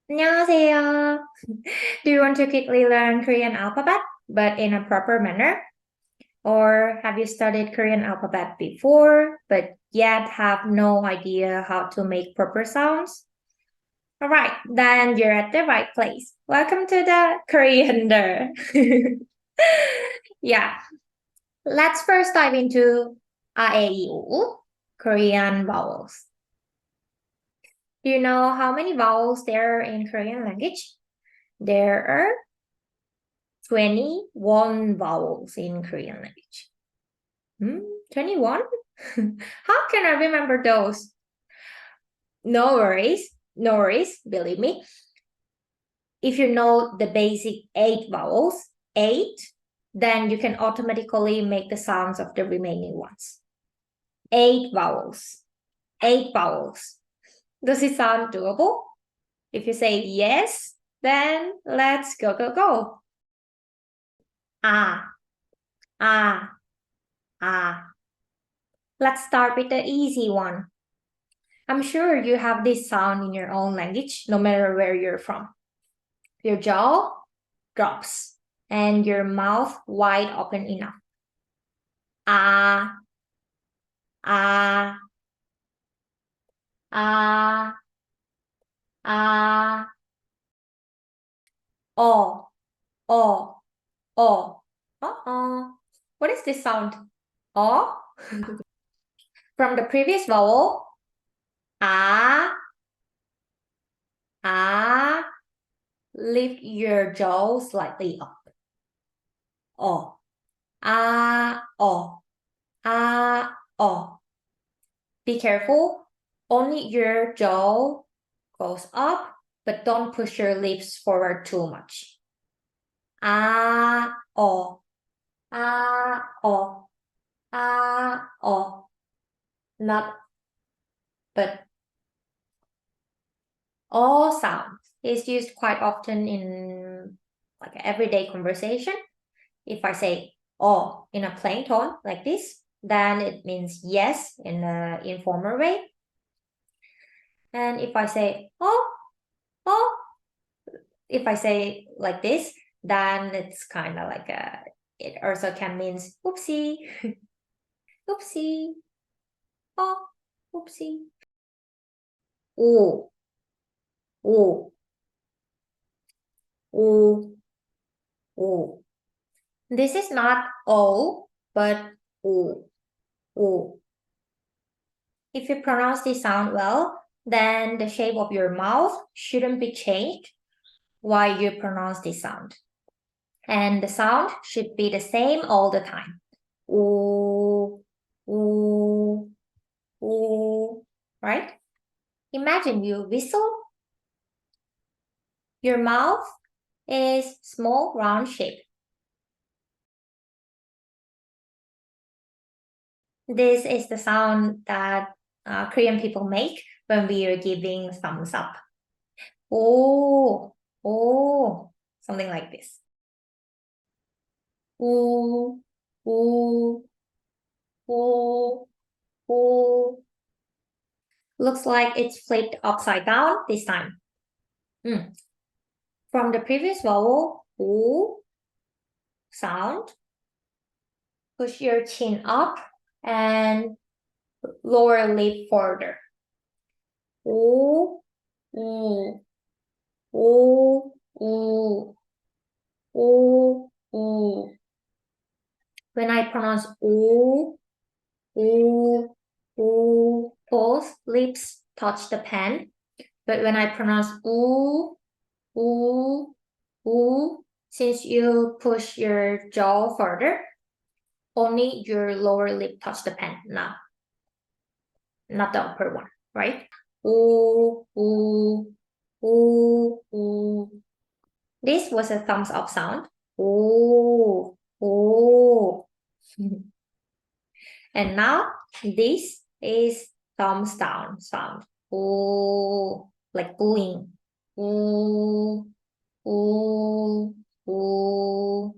안녕하세요. Do you want to quickly learn Korean alphabet, but in a proper manner? Or have you studied Korean alphabet before, but yet have no idea how to make proper sounds? All right, then you're at the right place. Welcome to the Koreander. Yeah, let's first dive into A, E, I, O, Korean vowels. Do you know how many vowels there are in Korean language? There are 21 vowels in Korean language. 21? How can I remember those? No worries, believe me. If you know the basic 8 vowels, 8, then you can automatically make the sounds of the remaining ones. 8 vowels, 8 vowels. Does it sound doable? If you say yes, then let's go. Ah, ah, ah. Let's start with the easy one. I'm sure you have this sound in your own language, no matter where you're from. Your jaw drops and your mouth wide open enough. Ah, ah, ah, ah, oh, oh, oh. Uh-oh. What is this sound? Oh? From the previous vowel, ah, ah, lift your jaw slightly up. Oh, ah, oh, ah, oh. Be careful, only your jaw goes up, but don't push your lips forward too much. Ah, oh, ah, oh, ah, oh. Not, but all sounds is used quite often in like everyday conversation. If I say oh in a plain tone like this, then it means yes in an informal way. And if I say oh, if I say like this, then it's kind of like it also can means oopsie, oopsie, oh, oopsie. O, o, o, o. This is not O, but o, o. If you pronounce this sound well, then the shape of your mouth shouldn't be changed while you pronounce this sound. And the sound should be the same all the time. O, o, o, right? Imagine you whistle. Your mouth is small round shape. This is the sound that Korean people make when we are giving thumbs up. Oh, oh, something like this. Oh, oh, oh, oh. Looks like it's flipped upside down this time. From the previous vowel, O sound, push your chin up and lower lip further. O, U, O, U, O, U. When I pronounce O, O, O, both lips touch the pen. But when I pronounce U, U, U, since you push your jaw further, only your lower lip touch the pen now, not the upper one, right? Ooh, ooh, ooh, ooh. This was a thumbs up sound. Ooh, ooh. And now this is thumbs down sound. Ooh, like booing. Ooh, ooh, ooh.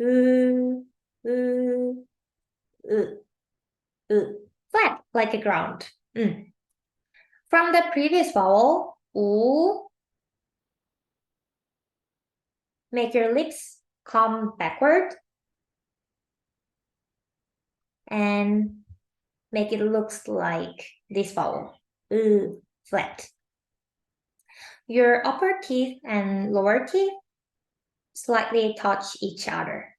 Ooh, ooh, flat like a ground. From the previous vowel, U. Make your lips come backward and make it looks like this vowel. Flat. Your upper teeth and lower teeth slightly touch each other.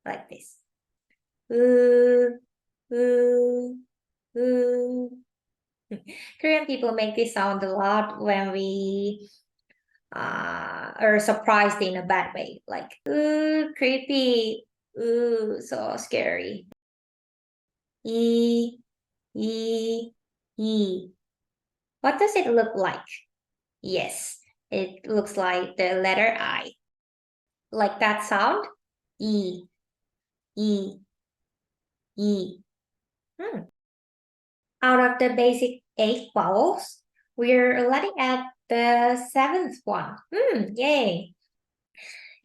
Like this. Korean people make this sound a lot when we are surprised in a bad way, like creepy, so scary. E, E, E. What does it look like? Yes, it looks like the letter I. Like that sound? E, E, E. Out of the basic 8 vowels, we're letting at the 7th one. Yay!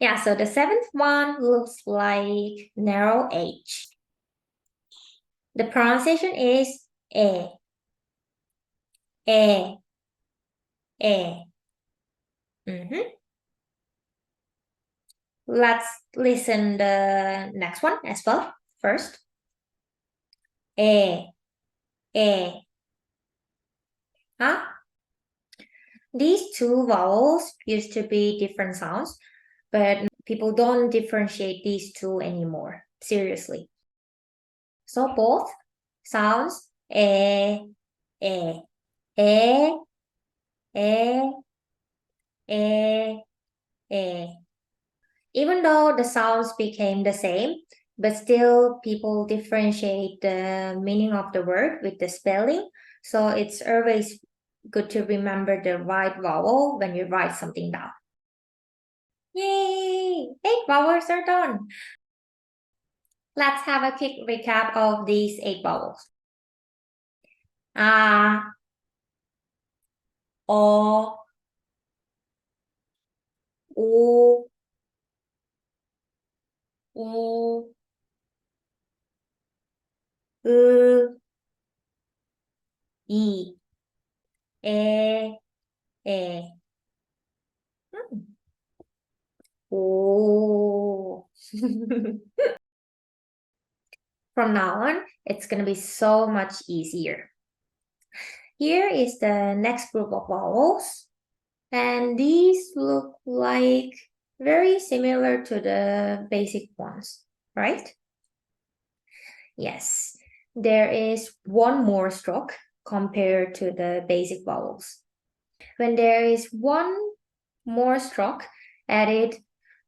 Yeah, so the 7th one looks like narrow H. The pronunciation is E, E, E. Let's listen the next one as well first. E, E. Huh? These two vowels used to be different sounds, but people don't differentiate these two anymore. Seriously. So both sounds e, e, e, e, e, e. Even though the sounds became the same, but still people differentiate the meaning of the word with the spelling. So it's always good to remember the right vowel when you write something down. Yay! 8 vowels are done. Let's have a quick recap of these 8 vowels. A, O, U, U, I, E. Oh. From now on, it's going to be so much easier. Here is the next group of vowels. And these look like very similar to the basic ones, right? Yes, there is one more stroke compared to the basic vowels. When there is one more stroke added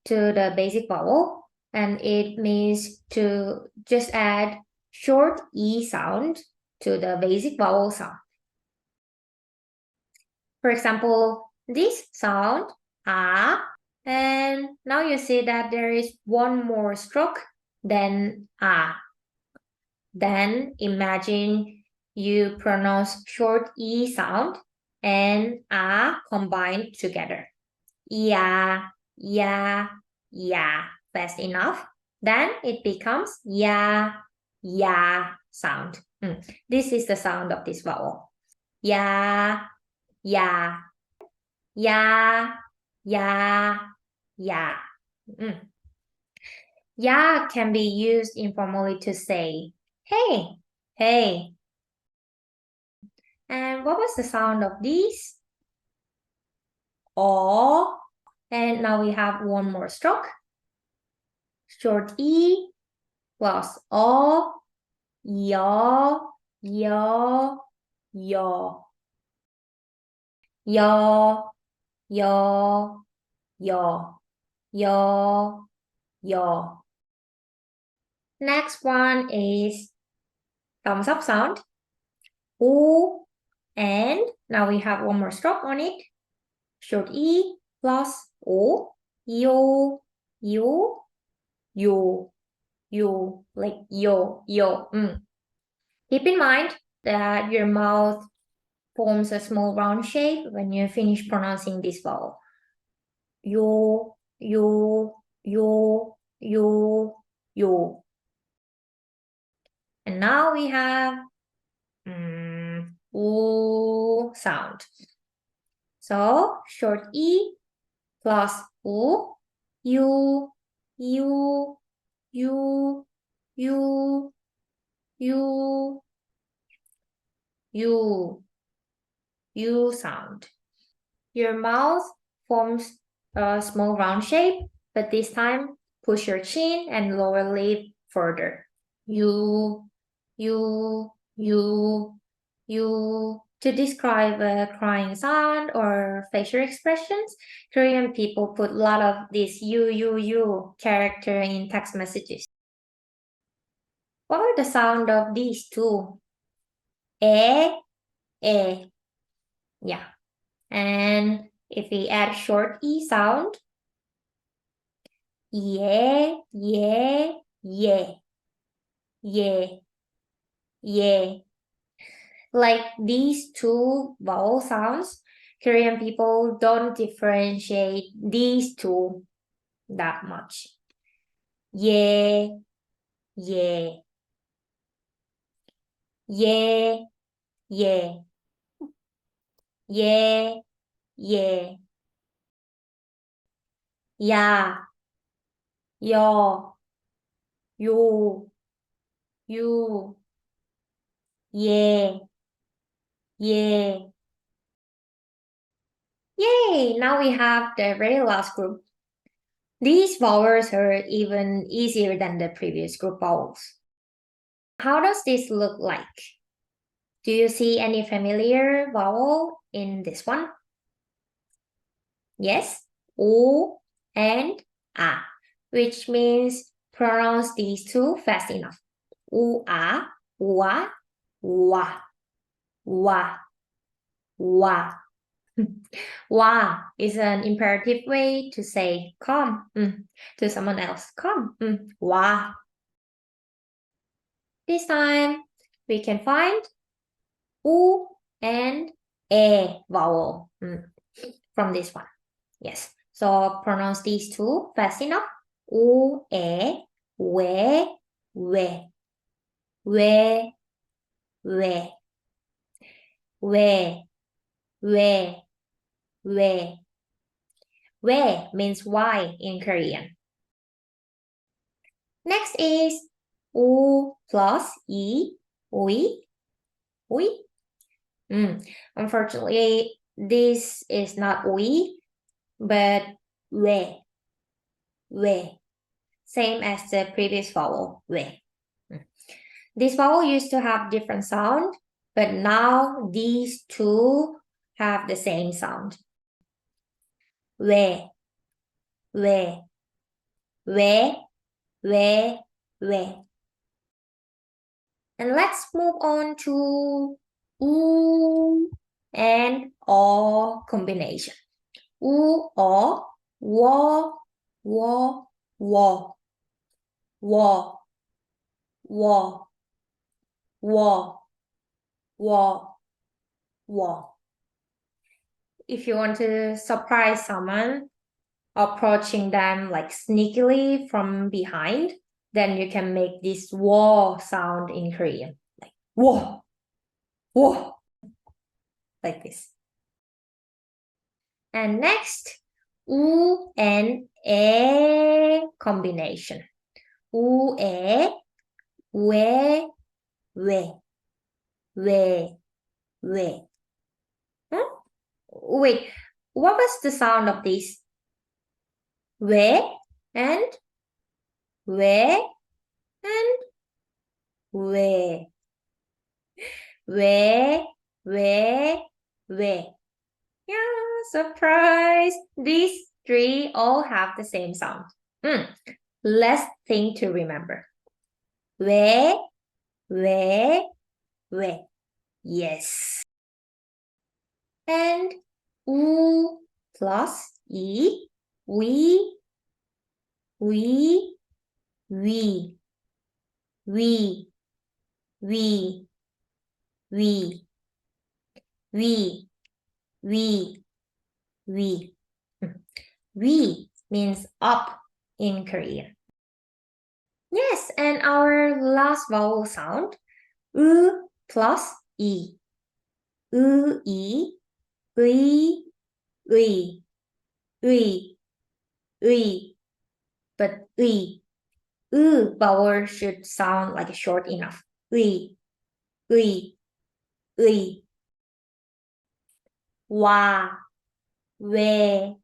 to the basic vowel, and it means to just add short E sound to the basic vowel sound. For example, this sound, A, and now you see that there is one more stroke than A. Then imagine you pronounce short E sound and A combined together. Yeah, yeah, yeah. Fast enough. Then it becomes yeah, yeah sound. This is the sound of this vowel. Yeah, yeah, yeah, yeah, yeah. Yeah can be used informally to say, hey, hey. And what was the sound of these? O. And now we have one more stroke. Short E plus O, yo, yo, yo. Yo, yo, yo, yo, yo. Next one is thumbs up sound. U. And now we have one more stroke on it. Short E plus O. Yo, yo, yo, yo, like yo, yo. Keep in mind that your mouth forms a small round shape when you finish pronouncing this vowel. Yo, yo, yo, yo, yo. And now we have oo sound. So short E plus oo, you, you, you, you, you, you sound. Your mouth forms a small round shape, but this time push your chin and lower lip further. You, you, you. To describe a crying sound or facial expressions, Korean people put a lot of this you character in text messages. What are the sound of these two? Eh, eh. Yeah. And if we add short E sound, yeah, yeah, yeah, yeah, yeah. Like these two vowel sounds, Korean people don't differentiate these two that much. Yeah, yeah, yeah, yeah, yeah, yeah, yeah, yo, you, you, yeah, yeah. Yay! Now we have the very last group. These vowels are even easier than the previous group vowels. How does this look like? Do you see any familiar vowel in this one? Yes, O and A, which means pronounce these two fast enough. U, A, wa, wa, wa, wa. Wa is an imperative way to say come to someone else. Come, wa. This time we can find U and E vowel from this one. Yes, so pronounce these two fast enough. U, E, we, we, we, we, we, we, we. We means why in Korean. Next is U plus E, we, we. Unfortunately, this is not we, but we. Same as the previous vowel, we. This vowel used to have different sound, but now these two have the same sound. We. And let's move on to U and O combination. U, O, wo, wo, wo, wo, wo, wo, wo, wo. If you want to surprise someone, approaching them like sneakily from behind, then you can make this wo sound in Korean. Like wo, wo, like this. And next, U and E combination. U, E, we, we. Wait, what was the sound of this? We and we and we. Yeah, surprise! These three all have the same sound. Less thing to remember. We. Yes. And U plus E, we. We means up in Korean. Yes, and our last vowel sound, plus E. E, 의, 의. But vowel should sound like short enough. 의. 와, 왜,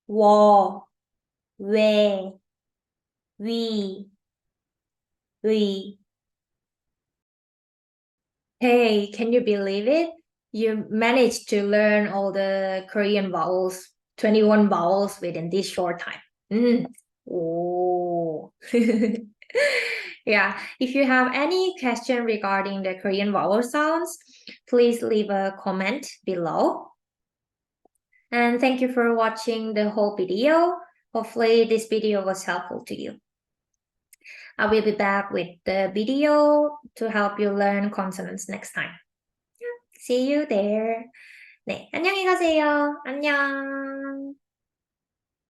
워, 왜, 위, 의. Hey, can you believe it? You managed to learn all the Korean vowels, 21 vowels within this short time. Oh. Yeah, if you have any question regarding the Korean vowel sounds, please leave a comment below. And thank you for watching the whole video. Hopefully this video was helpful to you. I will be back with the video to help you learn consonants next time. See you there. 네, 안녕히 가세요. 안녕.